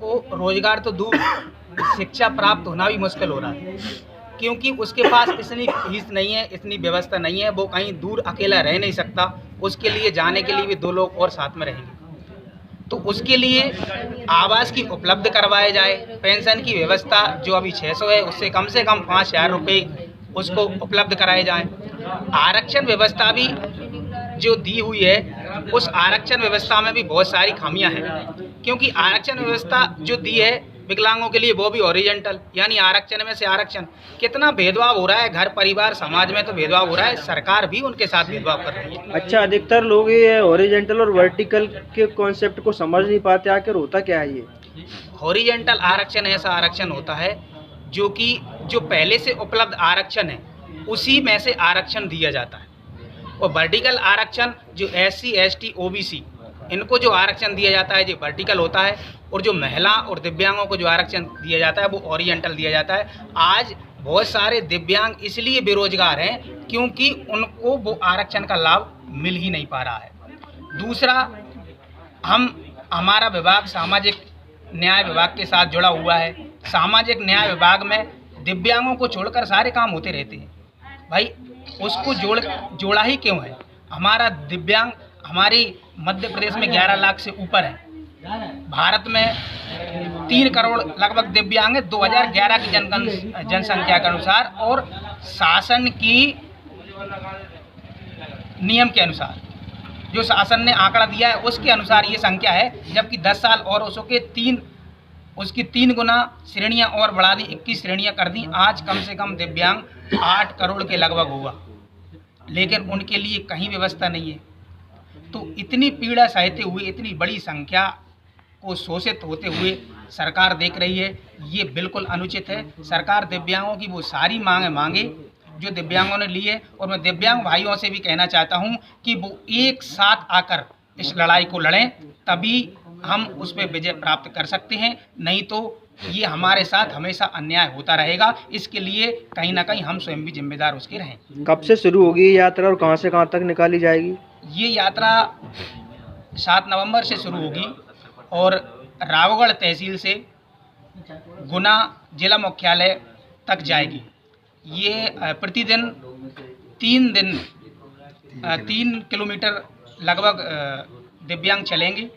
को रोजगार तो दूर, शिक्षा प्राप्त होना भी मुश्किल हो रहा है, क्योंकि उसके पास इतनी फीस नहीं है, इतनी व्यवस्था नहीं है, वो कहीं दूर अकेला रह नहीं सकता। उसके लिए जाने के लिए भी 2 लोग और साथ में रहेंगे। तो उसके लिए आवास की उपलब्ध करवाए जाए, पेंशन की व्यवस्था जो अभी 600 है उससे कम से कम 5,000 रुपये उसको उपलब्ध कराए जाएँ। आरक्षण व्यवस्था भी जो दी हुई है, उस आरक्षण व्यवस्था में भी बहुत सारी खामियां हैं, क्योंकि आरक्षण व्यवस्था जो दी है विकलांगों के लिए वो भी हॉरिजॉन्टल, यानी आरक्षण में से आरक्षण। कितना भेदभाव हो रहा है, घर परिवार समाज में तो भेदभाव हो रहा है, सरकार भी उनके साथ भेदभाव कर रही है। अच्छा, अधिकतर लोग ये हॉरिजॉन्टल और वर्टिकल के कॉन्सेप्ट को समझ नहीं पाते, आखिर होता क्या है ये? हॉरिजॉन्टल आरक्षण ऐसा आरक्षण होता है जो कि जो पहले से उपलब्ध आरक्षण है उसी में से आरक्षण दिया जाता है, और वर्टिकल आरक्षण जो SC ST OBC इनको जो आरक्षण दिया जाता है जो वर्टिकल होता है, और जो महिला और दिव्यांगों को जो आरक्षण दिया जाता है वो हॉरिजॉन्टल दिया जाता है। आज बहुत सारे दिव्यांग इसलिए बेरोजगार हैं क्योंकि उनको वो आरक्षण का लाभ मिल ही नहीं पा रहा है। दूसरा, हमारा विभाग सामाजिक न्याय विभाग के साथ जुड़ा हुआ है। सामाजिक न्याय विभाग में दिव्यांगों को छोड़कर सारे काम होते रहते हैं। भाई उसको जोड़ा ही क्यों है? हमारा दिव्यांग हमारी मध्य प्रदेश में 11 लाख से ऊपर है, भारत में 3 करोड़ लगभग दिव्यांग है 2011 की जनसंख्या के अनुसार, और शासन की नियम के अनुसार जो शासन ने आंकड़ा दिया है उसके अनुसार ये संख्या है, जबकि 10 साल और उसकी 3 गुना श्रेणियां और बढ़ा दी, 21 श्रेणियां कर दी। आज कम से कम दिव्यांग 8 करोड़ के लगभग होगा, लेकिन उनके लिए कहीं व्यवस्था नहीं है। तो इतनी पीड़ा सहते हुए, इतनी बड़ी संख्या को शोषित होते हुए सरकार देख रही है, ये बिल्कुल अनुचित है। सरकार दिव्यांगों की वो सारी मांगे जो दिव्यांगों ने ली है, और मैं दिव्यांग भाइयों से भी कहना चाहता हूं कि वो एक साथ आकर इस लड़ाई को लड़ें, तभी हम उस पर विजय प्राप्त कर सकते हैं। नहीं तो ये हमारे साथ हमेशा अन्याय होता रहेगा। इसके लिए कहीं ना कहीं हम स्वयं भी जिम्मेदार उसके रहें। कब से शुरू होगी ये यात्रा और कहां से कहां तक निकाली जाएगी? ये यात्रा 7 नवंबर से शुरू होगी और रावगढ़ तहसील से गुना जिला मुख्यालय तक जाएगी। ये प्रतिदिन 3 किलोमीटर लगभग दिव्यांग चलेंगे।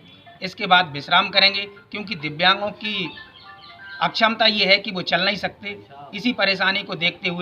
इसके बाद विश्राम करेंगे, क्योंकि दिव्यांगों की अक्षमता ये है कि वो चल नहीं सकते। इसी परेशानी को देखते हुए